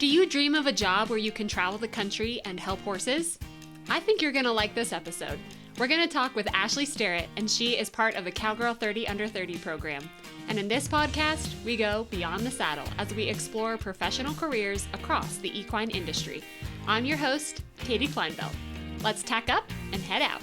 Do you dream of a job where you can travel the country and help horses? I think you're going to like this episode. We're going to talk with Ashley Starrett, and she is part of the COWGIRL 30 Under 30 program. And in this podcast, we go beyond the saddle as we explore professional careers across the equine industry. I'm your host, Katie Kleinbelt. Let's tack up and head out.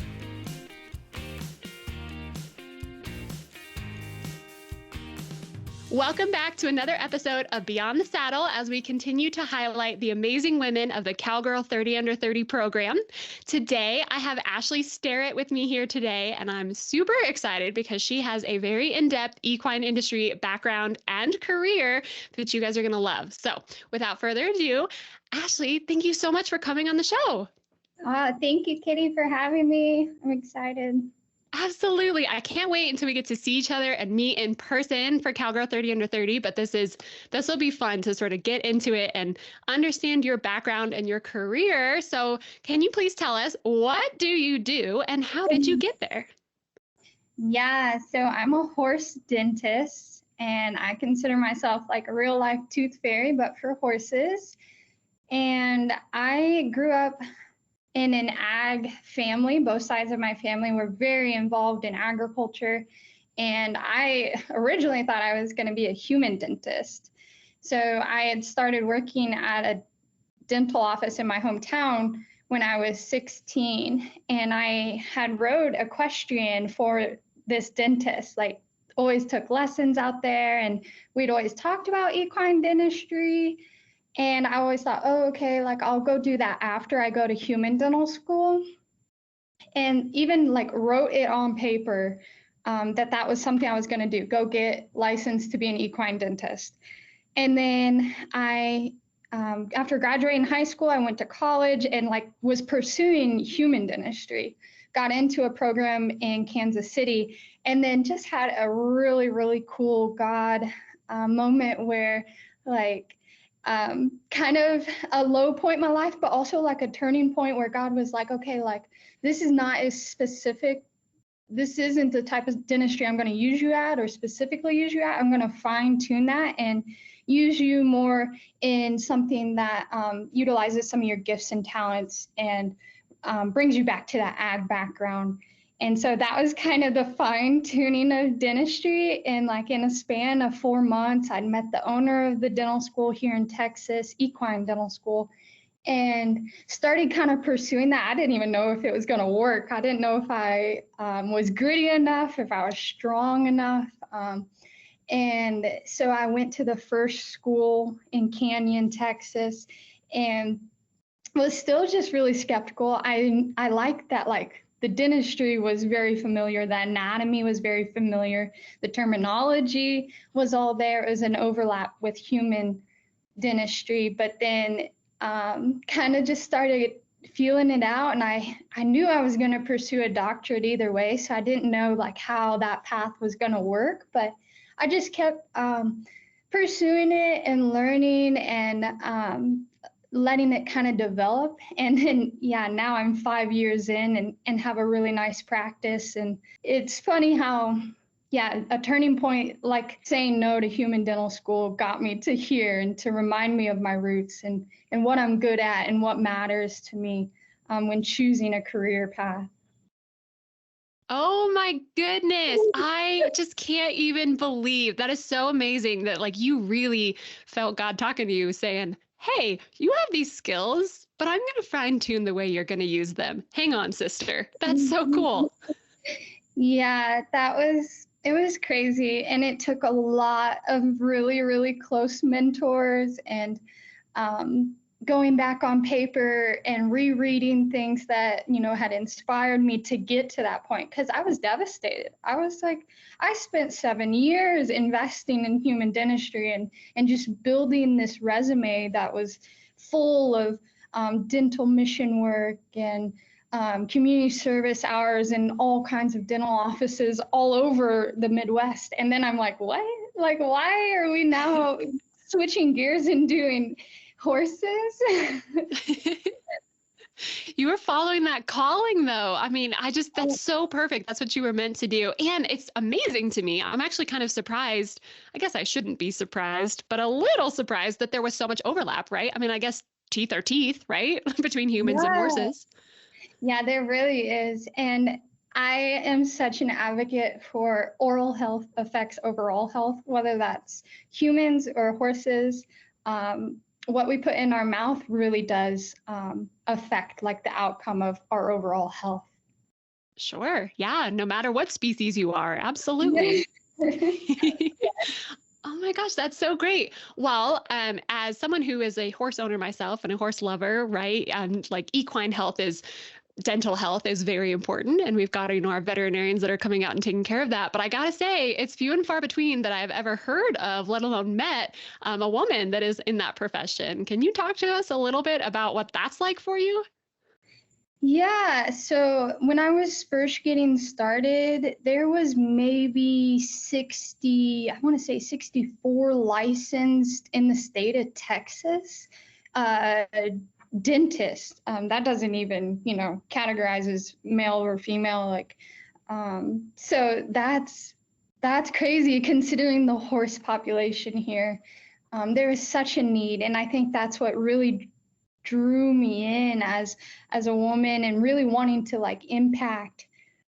Welcome back to another episode of Beyond the Saddle as we continue to highlight the amazing women of the COWGIRL 30 Under 30 program. Today, I have Ashley Starrett with me here today, and I'm super excited because she has a very in-depth equine industry background and career that you guys are going to love. So without further ado, Ashley, thank you so much for coming on the show. Thank you, Kitty, for having me. I'm excited. Absolutely. I can't wait until we get to see each other and meet in person for COWGIRL 30 Under 30, but this will be fun to sort of get into it and understand your background and your career. So can you please tell us, what do you do and how did you get there? Yeah, so I'm a horse dentist, and I consider myself like a real life tooth fairy, but for horses. And I grew up in an ag family. Both sides of my family were very involved in agriculture. And I originally thought I was going to be a human dentist. So I had started working at a dental office in my hometown when I was 16. And I had rode equestrian for this dentist, like always took lessons out there. And we'd always talked about equine dentistry. And I always thought, okay, like I'll go do that after I go to human dental school. And even like wrote it on paper that was something I was going to do, go get licensed to be an equine dentist. And then I, after graduating high school, I went to college and like was pursuing human dentistry, got into a program in Kansas City, and then just had a really, really cool God moment where like, kind of a low point in my life, but also like a turning point where God was like, okay, like this is not as specific. This isn't the type of dentistry I'm going to use you at or specifically use you at. I'm going to fine tune that and use you more in something that utilizes some of your gifts and talents and brings you back to that ag background. And so that was kind of the fine tuning of dentistry. And like in a span of 4 months, I'd met the owner of the dental school here in Texas, Equine Dental School, and started kind of pursuing that. I didn't even know if it was going to work. I didn't know if I was gritty enough, if I was strong enough. And so I went to the first school in Canyon, Texas, and was still just really skeptical. I liked that, like, the dentistry was very familiar. The anatomy was very familiar. The terminology was all there. It was an overlap with human dentistry, but then kind of just started feeling it out. And I knew I was going to pursue a doctorate either way. So I didn't know like how that path was going to work, but I just kept pursuing it and learning and letting it kind of develop. And then, now I'm 5 years in and have a really nice practice. And it's funny how, a turning point, like saying no to human dental school got me to here and to remind me of my roots and what I'm good at and what matters to me when choosing a career path. Oh my goodness. I just can't even believe that is so amazing that like you really felt God talking to you saying, hey, you have these skills, but I'm going to fine tune the way you're going to use them. Hang on, sister. That's so cool. Yeah, it was crazy. And it took a lot of really, really close mentors and going back on paper and rereading things that, had inspired me to get to that point, because I was devastated. I was like, I spent 7 years investing in human dentistry and just building this resume that was full of dental mission work and community service hours in all kinds of dental offices all over the Midwest. And then I'm like, what? Like, why are we now switching gears and doing horses? You were following that calling though. I mean, Oh, that's so perfect. That's what you were meant to do. And it's amazing to me. I'm actually kind of surprised. I guess I shouldn't be surprised, but a little surprised that there was so much overlap, right? I mean, I guess teeth are teeth, right? Between humans and yeah. horses. Yeah, there really is. And I am such an advocate for oral health affects overall health, whether that's humans or horses. What we put in our mouth really does affect like the outcome of our overall health. Sure. Yeah. No matter what species you are. Yeah. Absolutely. Oh my gosh, that's so great. Well, as someone who is a horse owner myself and a horse lover, right? Like equine health is dental health is very important. And we've got, our veterinarians that are coming out and taking care of that. But I got to say, it's few and far between that I've ever heard of, let alone met a woman that is in that profession. Can you talk to us a little bit about what that's like for you? Yeah, so when I was first getting started, there was maybe 60, I want to say 64 licensed in the state of Texas. Uh, Dentists. That doesn't even, categorize as male or female. Like, so that's crazy considering the horse population here. There is such a need, and I think that's what really drew me in as a woman and really wanting to like impact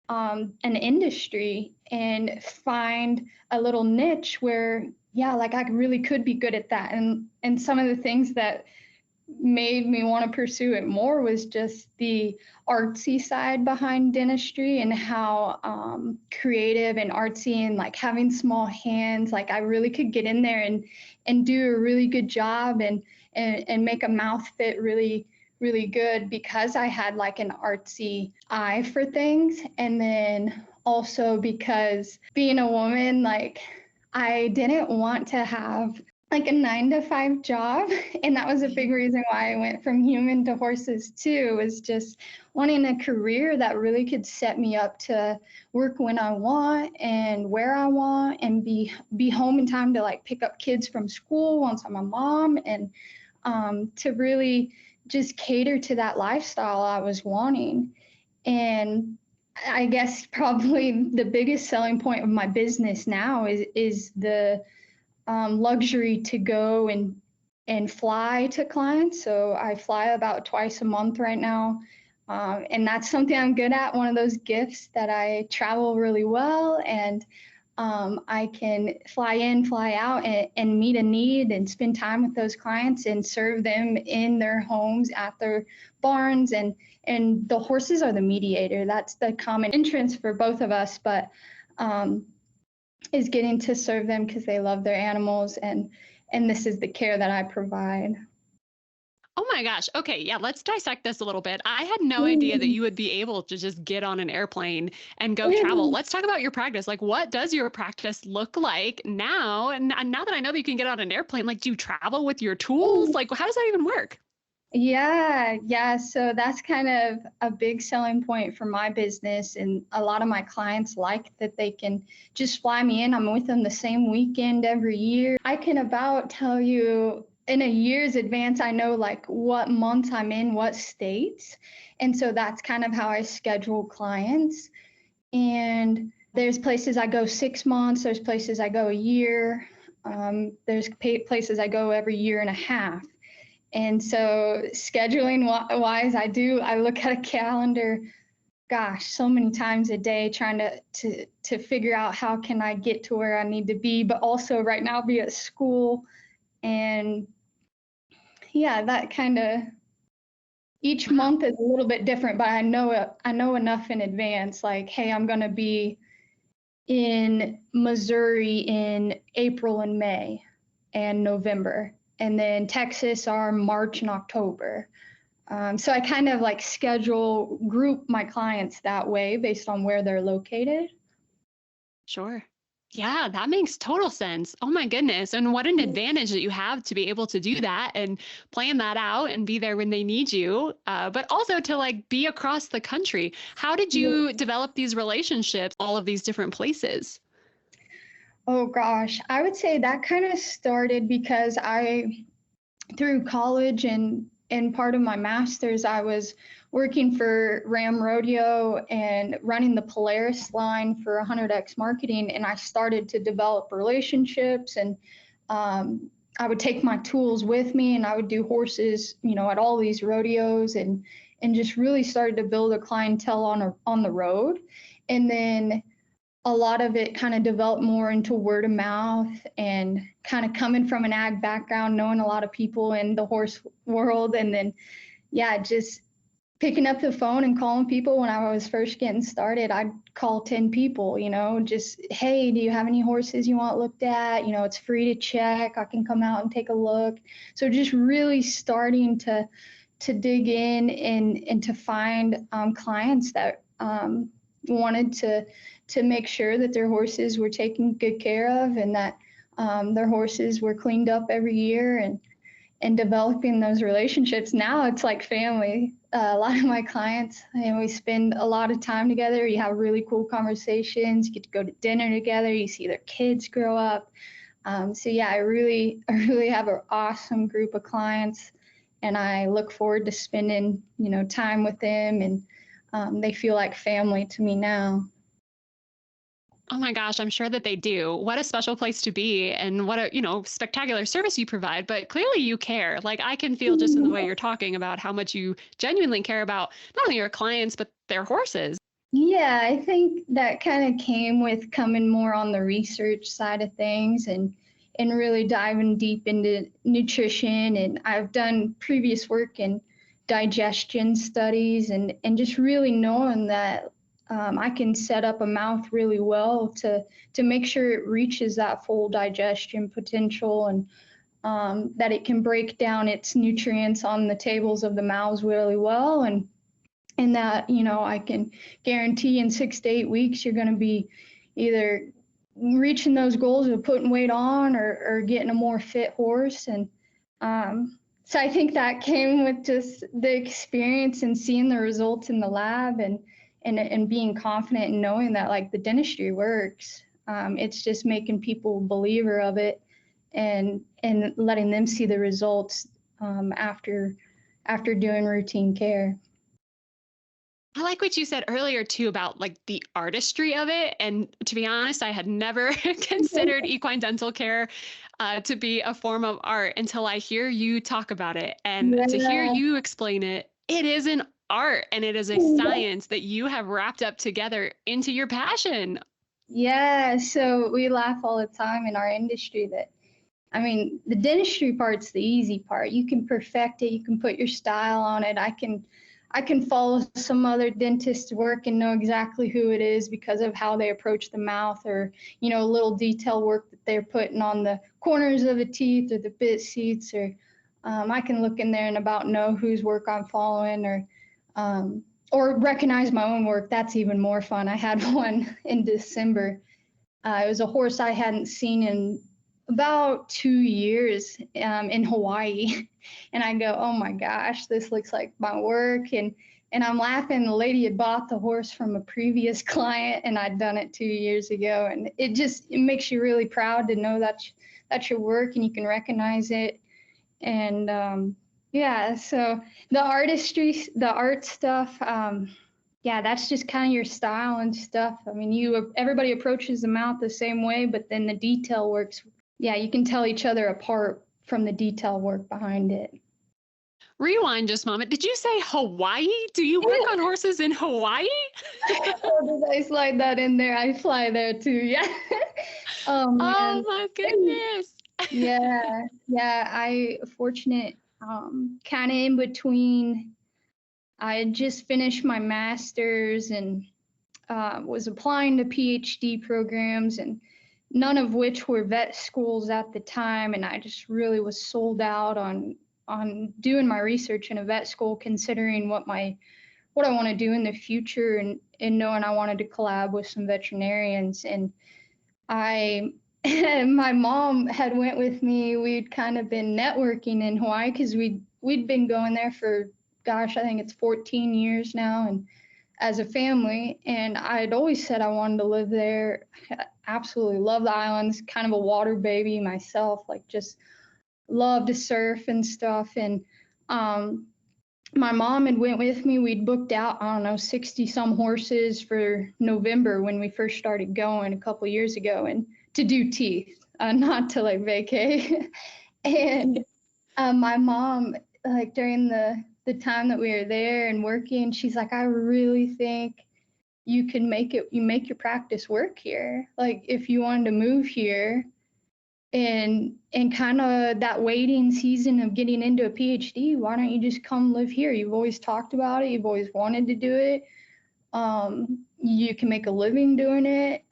an industry and find a little niche where yeah like I really could be good at that. And some of the things that made me want to pursue it more was just the artsy side behind dentistry and how creative and artsy and like having small hands, like I really could get in there and do a really good job and make a mouth fit really good because I had like an artsy eye for things. And then also because being a woman, like I didn't want to have like a 9 to 5 job. And that was a big reason why I went from human to horses too, was just wanting a career that really could set me up to work when I want and where I want and be home in time to like pick up kids from school once I'm a mom and to really just cater to that lifestyle I was wanting. And I guess probably the biggest selling point of my business now is the luxury to go and fly to clients. So I fly about twice a month right now. And that's something I'm good at, one of those gifts that I travel really well and I can fly in, fly out and meet a need and spend time with those clients and serve them in their homes, at their barns. And the horses are the mediator. That's the common entrance for both of us. But is getting to serve them because they love their animals and this is the care that I provide. Oh my gosh. Okay. Yeah. Let's dissect this a little bit. I had no idea that you would be able to just get on an airplane and go travel. Let's talk about your practice. Like, what does your practice look like now? And now that I know that you can get on an airplane, like, do you travel with your tools? Like, how does that even work? Yeah. So that's kind of a big selling point for my business. And a lot of my clients like that they can just fly me in. I'm with them the same weekend every year. I can about tell you in a year's advance, I know like what months I'm in, what states. And so that's kind of how I schedule clients. And there's places I go 6 months, there's places I go a year, there's places I go every year and a half. And so scheduling wise, I look at a calendar, gosh, so many times a day trying to figure out how can I get to where I need to be, but also right now be at school. And yeah, that kind of each Wow. month is a little bit different, but I know enough in advance, like, hey, I'm going to be in Missouri in April and May and November. And then Texas are March and October. So I kind of like group my clients that way based on where they're located. Sure. Yeah, that makes total sense. Oh my goodness. And what an advantage that you have to be able to do that and plan that out and be there when they need you, but also to like be across the country. How did you develop these relationships, all of these different places? Oh gosh, I would say that kind of started because through college and in part of my master's, I was working for Ram Rodeo and running the Polaris line for 100X marketing. And I started to develop relationships, and I would take my tools with me, and I would do horses, at all these rodeos, and just really started to build a clientele on the road. And then a lot of it kind of developed more into word of mouth, and kind of coming from an ag background, knowing a lot of people in the horse world. And then, yeah, just picking up the phone and calling people. When I was first getting started, I'd call 10 people, just, hey, do you have any horses you want looked at? It's free to check. I can come out and take a look. So just really starting to dig in and to find clients that wanted to make sure that their horses were taken good care of, and that their horses were cleaned up every year, and developing those relationships. Now it's like family. A lot of my clients, and we spend a lot of time together. You have really cool conversations. You get to go to dinner together. You see their kids grow up. So yeah, I really have an awesome group of clients, and I look forward to spending time with them, and they feel like family to me now. Oh my gosh, I'm sure that they do. What a special place to be, and what a, spectacular service you provide, but clearly you care. Like, I can feel just in the way you're talking about how much you genuinely care about not only your clients, but their horses. Yeah, I think that kind of came with coming more on the research side of things, and really diving deep into nutrition. And I've done previous work in digestion studies, and just really knowing that I can set up a mouth really well to make sure it reaches that full digestion potential, and that it can break down its nutrients on the tables of the mouths really well, and that I can guarantee in 6 to 8 weeks you're going to be either reaching those goals of putting weight on, or getting a more fit horse. And so I think that came with just the experience and seeing the results in the lab, and being confident in knowing that, like, the dentistry works. It's just making people a believer of it, and letting them see the results after doing routine care. I like what you said earlier too about like the artistry of it. And to be honest, I had never considered equine dental care to be a form of art until I hear you talk about it, and to hear Yeah. you explain it. It is an art, and it is a science that you have wrapped up together into your passion. Yeah, so we laugh all the time in our industry that, I mean, the dentistry part's the easy part. You can perfect it, you can put your style on it. I can follow some other dentist's work and know exactly who it is because of how they approach the mouth, or, little detail work that they're putting on the corners of the teeth or the bit seats, or I can look in there and about know whose work I'm following, or recognize my own work. That's even more fun. I had one in December. It was a horse I hadn't seen in about 2 years in Hawaii. And I go, oh my gosh, this looks like my work. And I'm laughing. The lady had bought the horse from a previous client, and I'd done it 2 years ago. And it makes you really proud to know that's your work, and you can recognize it. And yeah, so the artistry, the art stuff, yeah, that's just kind of your style and stuff. I mean, everybody approaches the mouth the same way, but then the detail works. Yeah, you can tell each other apart from the detail work behind it. Rewind just a moment. Did you say Hawaii? Do you work on horses in Hawaii? Oh, did I slide that in there? I fly there too. Yeah. Oh man. Oh my goodness. Yeah, yeah. I fortunate, kind of in between. I had just finished my master's, and was applying to Ph.D. programs, and none of which were vet schools at the time. And I just really was sold out on doing my research in a vet school, considering what I want to do in the future, and knowing I wanted to collab with some veterinarians. And my mom had went with me. We'd kind of been networking in Hawaii because we'd been going there for, gosh, I think it's 14 years now, and as a family. And I'd always said I wanted to live there. I absolutely love the islands, kind of a water baby myself, like just love to surf and stuff. And My mom had went with me. We'd booked out, I don't know, 60 some horses for November when we first started going a couple of years ago, and to do teeth, not to like vacay. And my mom, like during the time that we were there and working, she's like, I really think you make your practice work here. Like if you wanted to move here and kind of that waiting season of getting into a PhD, why don't you just come live here? You've always talked about it. You've always wanted to do it. You can make a living doing it.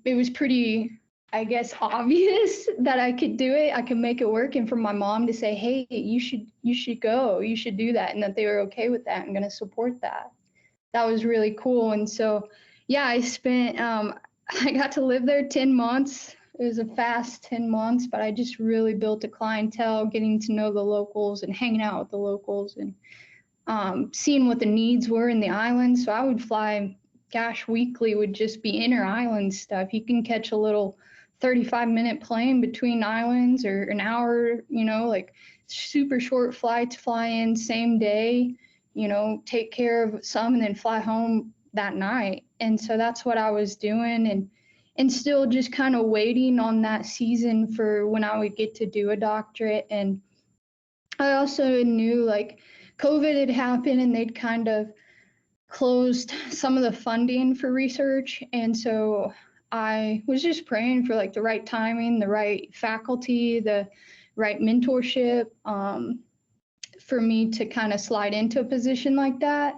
It was pretty, I guess, obvious that I could do it. I could make it work. And for my mom to say, hey, you should go, you should do that, and that they were okay with that and going to support that. That was really cool. And so, yeah, I got to live there 10 months. It was a fast 10 months, but I just really built a clientele, getting to know the locals and hanging out with the locals and seeing what the needs were in the island. So I would fly, weekly would just be inner island stuff. You can catch a little 35-minute plane between islands or an hour, like super short flights, fly in same day, take care of some and then fly home that night. And so that's what I was doing, and still just kind of waiting on that season for when I would get to do a doctorate. And I also knew like COVID had happened and they'd kind of closed some of the funding for research. And so I was just praying for like the right timing, the right faculty, the right mentorship for me to kind of slide into a position like that.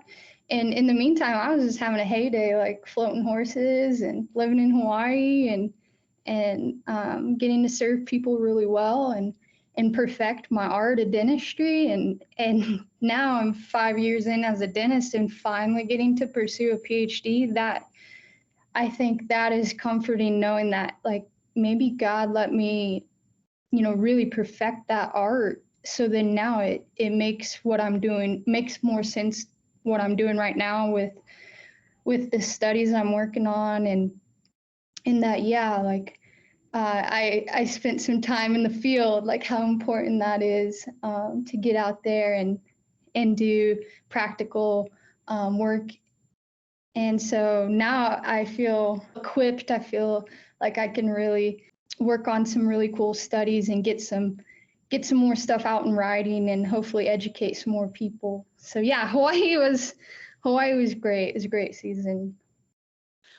And in the meantime, I was just having a heyday, like floating horses and living in Hawaii and getting to serve people really well and perfect my art of dentistry. And now I'm 5 years in as a dentist and finally getting to pursue a PhD. That I think that is comforting, knowing that like maybe God let me, really perfect that art. So then now it makes what I'm doing makes more sense, what I'm doing right now with the studies I'm working on. And in that, yeah, like I spent some time in the field, like how important that is to get out there and do practical work. And so now I feel equipped. I feel like I can really work on some really cool studies and get some more stuff out in writing and hopefully educate some more people. So yeah, Hawaii was great. It was a great season.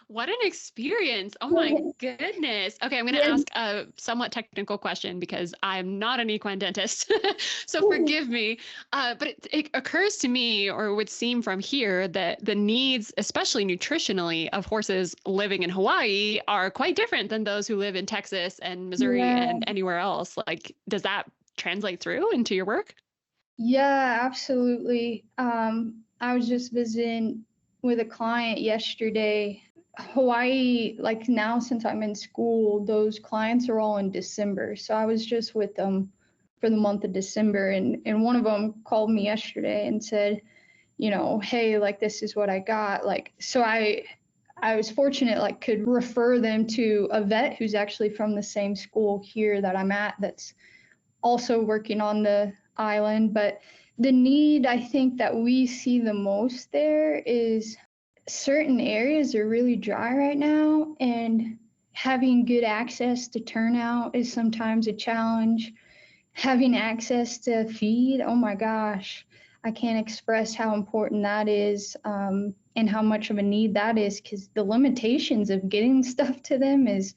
What an experience. Oh my goodness. Okay, I'm going to ask a somewhat technical question because I'm not an equine dentist. So forgive me. But it occurs to me, or would seem from here, that the needs, especially nutritionally, of horses living in Hawaii are quite different than those who live in Texas and Missouri and anywhere else. Like, does that translate through into your work? Yeah, absolutely. I was just visiting with a client yesterday. Hawaii, like now since I'm in school, those clients are all in December. So I was just with them for the month of December. And one of them called me yesterday and said, hey, like this is what I got. Like, so I was fortunate, like could refer them to a vet who's actually from the same school here that I'm at, that's also working on the island. But the need I think that we see the most there is certain areas are really dry right now, and having good access to turnout is sometimes a challenge. Having access to feed, oh my gosh, I can't express how important that is, and how much of a need that is, because the limitations of getting stuff to them is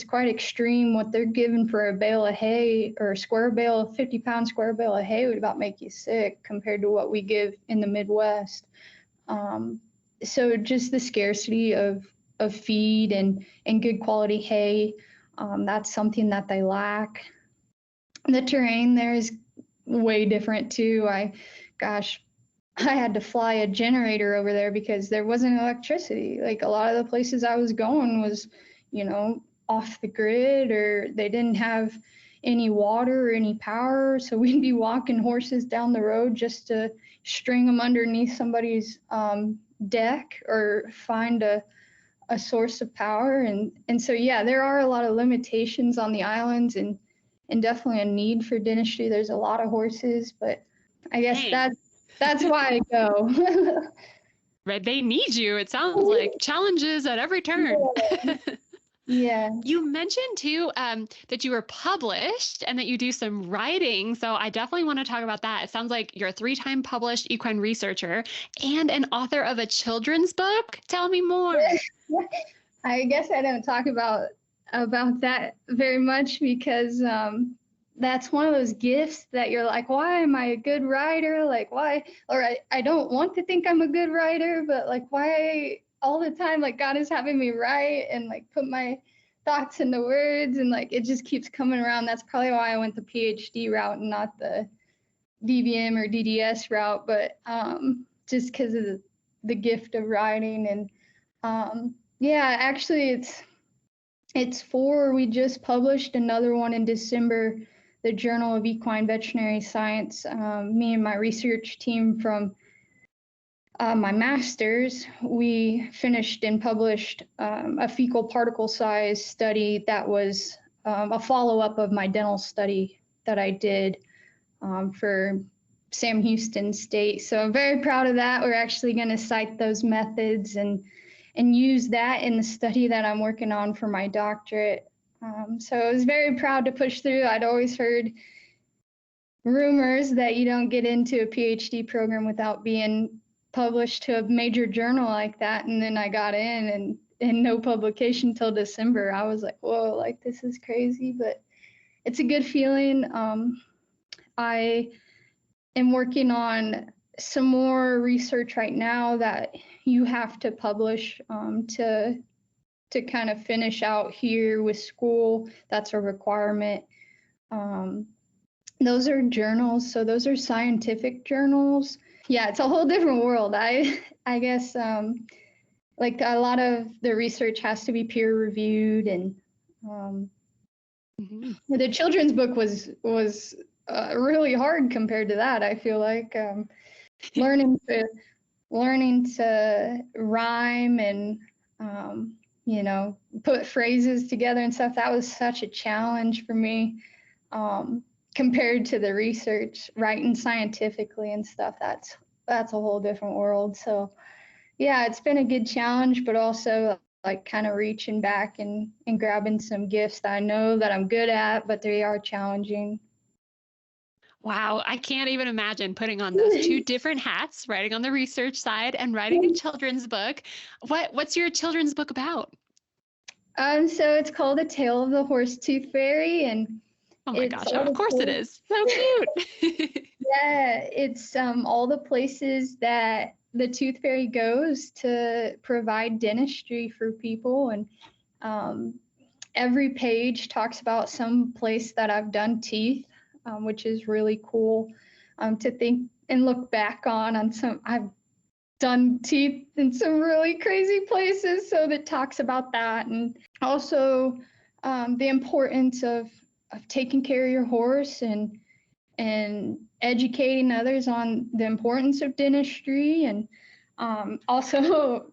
quite extreme. What they're given for a bale of hay or a square bale, 50-pound square bale of hay would about make you sick compared to what we give in the Midwest. So just the scarcity of feed and good quality hay, that's something that they lack. The terrain there is way different too. I had to fly a generator over there because there wasn't electricity. Like a lot of the places I was going was, off the grid, or they didn't have any water or any power. So we'd be walking horses down the road just to string them underneath somebody's deck or find a source of power. And so, yeah, there are a lot of limitations on the islands and definitely a need for dentistry. There's a lot of horses, but I guess Dang. that's why I go. Right, they need you. It sounds like challenges at every turn. Yeah. You mentioned too that you were published and that you do some writing. So I definitely want to talk about that. It sounds like you're a three-time published equine researcher and an author of a children's book. Tell me more. I guess I don't talk about that very much because that's one of those gifts that you're like, why am I a good writer? Like, why? Or I don't want to think I'm a good writer, but like, why all the time? Like, God is having me write and like put my thoughts into words, and like it just keeps coming around. That's probably why I went the PhD route and not the DVM or DDS route, but just because of the gift of writing. And yeah, actually, it's four. We just published another one in December, the Journal of Equine Veterinary Science. Me and my research team from my master's, we finished and published a fecal particle size study that was a follow-up of my dental study that I did for Sam Houston State. So I'm very proud of that. We're actually going to cite those methods and use that in the study that I'm working on for my doctorate. So I was very proud to push through. I'd always heard rumors that you don't get into a PhD program without being published to a major journal like that. And then I got in and no publication till December. I was like, whoa, like this is crazy, but it's a good feeling. I am working on some more research right now that you have to publish to kind of finish out here with school. That's a requirement. Those are journals, so those are scientific journals. Yeah, it's a whole different world. I guess like a lot of the research has to be peer reviewed, and the children's book was really hard compared to that. I feel like learning to rhyme and put phrases together and stuff, that was such a challenge for me compared to the research, writing scientifically and stuff. That's a whole different world. So yeah, it's been a good challenge, but also like kind of reaching back and grabbing some gifts that I know that I'm good at, but they are challenging. Wow, I can't even imagine putting on those two different hats, writing on the research side and writing a children's book. What's your children's book about? So it's called A Tale of the Horse-Toothed Fairy, and oh my gosh, of course it is. So cute. Yeah, it's all the places that the tooth fairy goes to provide dentistry for people, and every page talks about some place that I've done teeth, which is really cool to think and look back on some. I've done teeth in some really crazy places, so that talks about that, and also the importance of taking care of your horse and educating others on the importance of dentistry, and also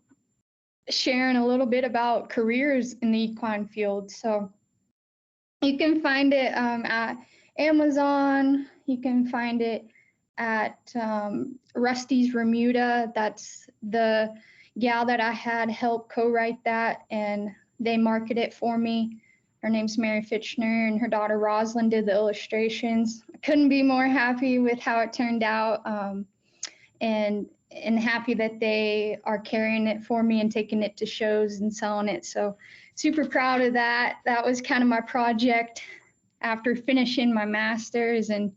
sharing a little bit about careers in the equine field. So you can find it at Amazon. You can find it at Rusty's Remuda. That's the gal that I had help co-write that, and they market it for me. Her name's Mary Fitchner, and her daughter Rosalind did the illustrations. I couldn't be more happy with how it turned out, and happy that they are carrying it for me and taking it to shows and selling it. So super proud of that. That was kind of my project after finishing my master's and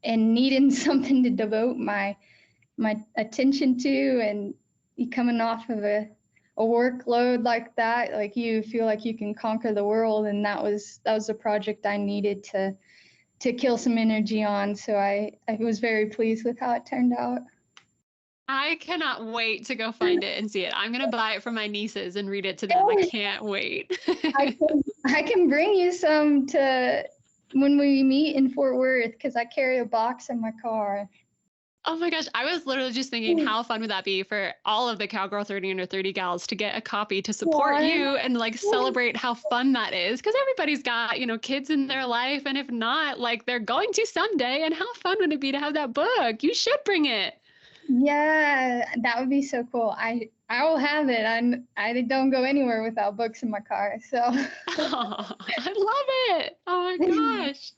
needing something to devote my attention to, and coming off of a workload like that, like you feel like you can conquer the world, and that was a project I needed to kill some energy on. So I was very pleased with how it turned out. I cannot wait to go find it and see it. I'm gonna buy it for my nieces and read it to them. I can't wait. I can bring you some to when we meet in Fort Worth, because I carry a box in my car. Oh my gosh. I was literally just thinking, how fun would that be for all of the Cowgirl 30 under 30 gals to get a copy to support What? you and like celebrate how fun that is? Because everybody's got, kids in their life. And if not, like they're going to someday. And how fun would it be to have that book? You should bring it. Yeah, that would be so cool. I will have it. I don't go anywhere without books in my car. So Oh, I love it. Oh my gosh.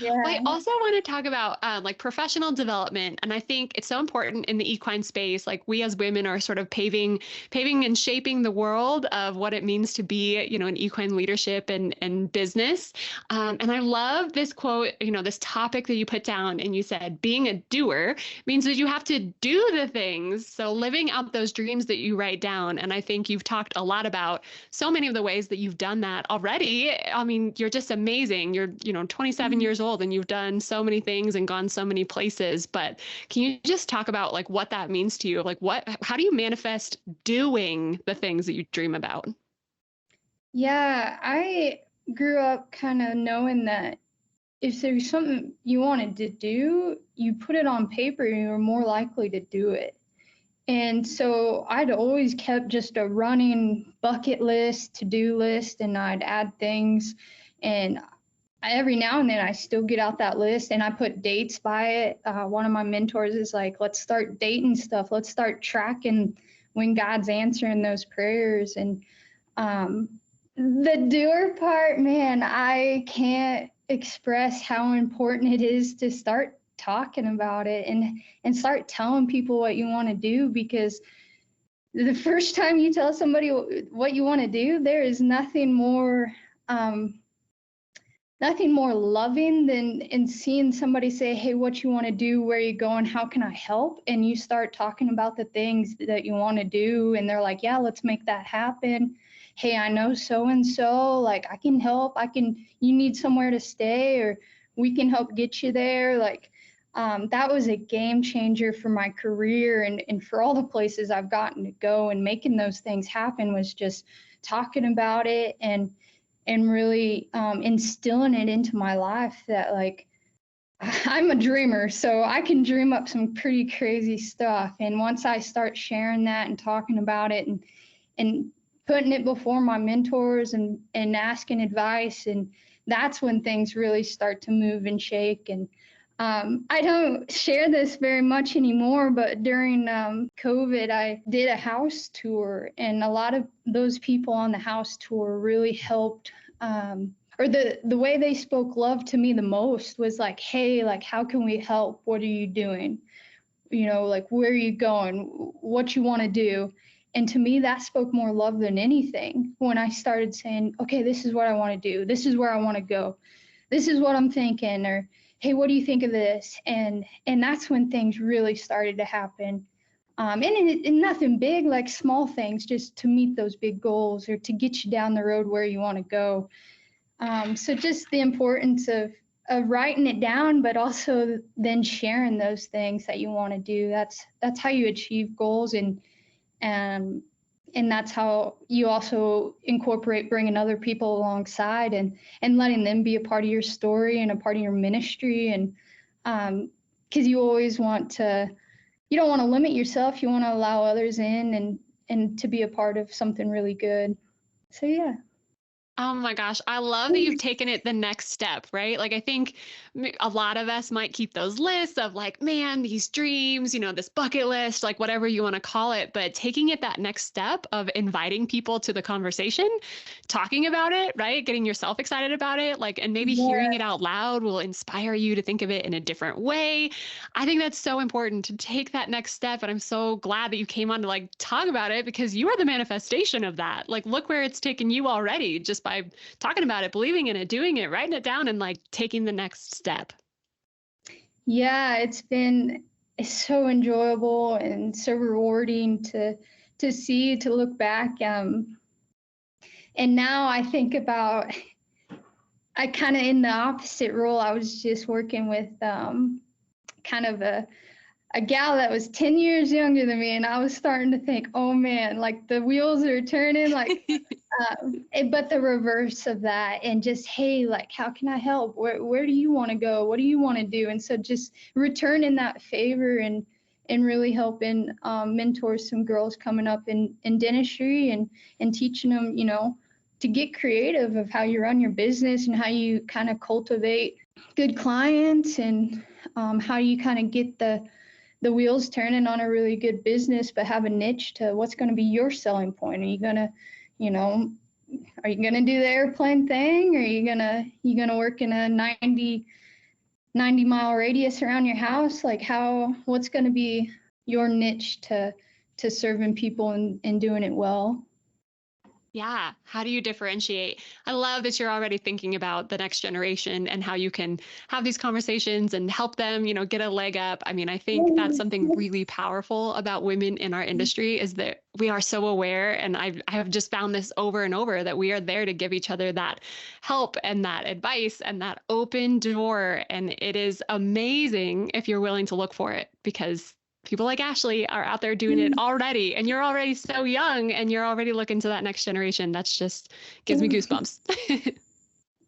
Well, I yeah. also want to talk about like professional development. And I think it's so important in the equine space. Like we as women are sort of paving and shaping the world of what it means to be, an equine leadership and business. And I love this quote, this topic that you put down and you said, being a doer means that you have to do the things. So living out those dreams that you write down. And I think you've talked a lot about so many of the ways that you've done that already. I mean, you're just amazing. You're, 27 years old and you've done so many things and gone so many places. But can you just talk about like what that means to you? Like how do you manifest doing the things that you dream about? Yeah, I grew up kind of knowing that if there's something you wanted to do, you put it on paper, you're more likely to do it. And so I'd always kept just a running bucket list, to-do list, and I'd add things. And every now and then I still get out that list and I put dates by it. One of my mentors is like, let's start dating stuff. Let's start tracking when God's answering those prayers. And the doer part, man, I can't express how important it is to start talking about it and start telling people what you want to do, because the first time you tell somebody what you want to do, there is nothing more loving than in seeing somebody say, hey, what you want to do, where you going, how can I help? And you start talking about the things that you want to do and they're like, yeah, let's make that happen. Hey, I know so and so, like I can help. You need somewhere to stay, or we can help get you there. Like that was a game changer for my career and for all the places I've gotten to go. And making those things happen was just talking about it and really instilling it into my life that like I'm a dreamer, so I can dream up some pretty crazy stuff. And once I start sharing that and talking about it and putting it before my mentors and asking advice, and that's when things really start to move and shake. And I don't share this very much anymore, but during COVID, I did a house tour, and a lot of those people on the house tour really helped. Or the way they spoke love to me the most was like, hey, like, how can we help? What are you doing? Like, where are you going? What you want to do? And to me, that spoke more love than anything when I started saying, okay, this is what I want to do. This is where I want to go. This is what I'm thinking. Or, hey, what do you think of this? And that's when things really started to happen. And nothing big, like small things, just to meet those big goals or to get you down the road where you want to go. So just the importance of writing it down, but also then sharing those things that you want to do. That's how you achieve goals, and that's how you also incorporate bringing other people alongside and letting them be a part of your story and a part of your ministry. And because you always you don't want to limit yourself. You want to allow others in and to be a part of something really good. So yeah. Oh my gosh, I love that you've taken it the next step, right? Like, I think a lot of us might keep those lists of like, man, these dreams, this bucket list, like whatever you want to call it, but taking it that next step of inviting people to the conversation, talking about it, right? Getting yourself excited about it, like, and maybe hearing it out loud will inspire you to think of it in a different way. I think that's so important to take that next step. And I'm so glad that you came on to like talk about it, because you are the manifestation of that. Like, look where it's taken you already, just by talking about it, believing in it, doing it, writing it down, and like taking the next step. Yeah, it's so enjoyable and so rewarding to see, to look back. And now I think about, I kind of in the opposite role. I was just working with kind of a gal that was 10 years younger than me, and I was starting to think, oh man, like the wheels are turning, like, but the reverse of that, and just, hey, like, how can I help? Where do you want to go? What do you want to do? And so just returning that favor and really helping mentor some girls coming up in dentistry and teaching them, to get creative of how you run your business and how you kind of cultivate good clients and how you kind of get the wheels turning on a really good business, but have a niche to what's going to be your selling point. Are you going to, are you going to do the airplane thing? Or are you going to work in a 90-mile radius around your house? Like what's going to be your niche to serving people and doing it well? Yeah. How do you differentiate? I love that you're already thinking about the next generation and how you can have these conversations and help them, get a leg up. I mean, I think that's something really powerful about women in our industry is that we are so aware. And I have just found this over and over that we are there to give each other that help and that advice and that open door. And it is amazing if you're willing to look for it, because people like Ashley are out there doing it already, and you're already so young and you're already looking to that next generation. That's just gives me goosebumps.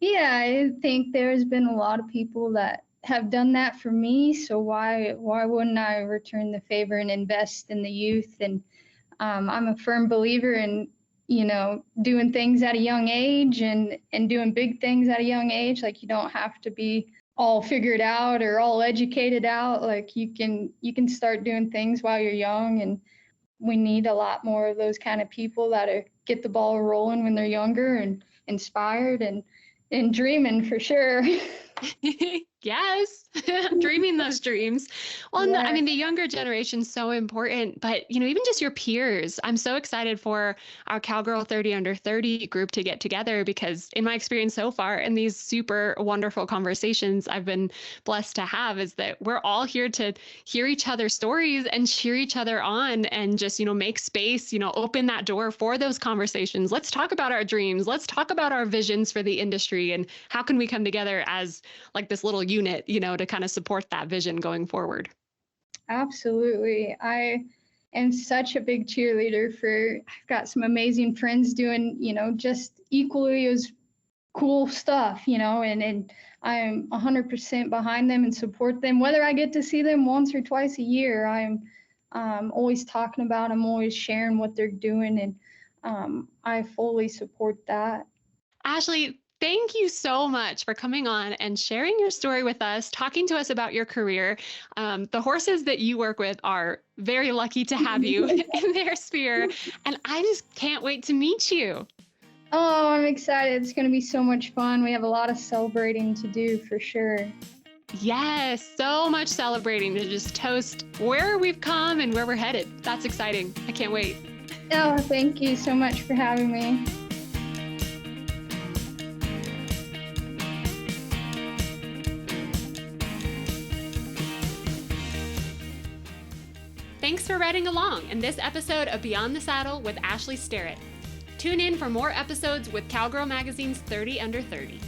Yeah, I think there's been a lot of people that have done that for me. So why wouldn't I return the favor and invest in the youth? And I'm a firm believer in, doing things at a young age and doing big things at a young age. Like, you don't have to be all figured out or all educated out. Like, you can start doing things while you're young, and we need a lot more of those kind of people that get the ball rolling when they're younger and inspired and dreaming for sure. Yes, dreaming those dreams. Well, Yeah. I mean, the younger generation's so important, but even just your peers. I'm so excited for our Cowgirl 30 under 30 group to get together, because in my experience so far, in these super wonderful conversations I've been blessed to have, is that we're all here to hear each other's stories and cheer each other on, and just, make space, open that door for those conversations. Let's talk about our dreams. Let's talk about our visions for the industry, and how can we come together as like this little unit, to kind of support that vision going forward. Absolutely. I am such a big cheerleader I've got some amazing friends doing, just equally as cool stuff, and I'm 100% behind them and support them. Whether I get to see them once or twice a year, I'm always talking about them, always sharing what they're doing, and I fully support that. Ashley, thank you so much for coming on and sharing your story with us, talking to us about your career. The horses that you work with are very lucky to have you in their sphere, and I just can't wait to meet you. Oh, I'm excited. It's going to be so much fun. We have a lot of celebrating to do for sure. Yes, so much celebrating to just toast where we've come and where we're headed. That's exciting. I can't wait. Oh, thank you so much for having me. Thanks for riding along in this episode of Beyond the Saddle with Ashley Starrett. Tune in for more episodes with COWGIRL Magazine's 30 Under 30.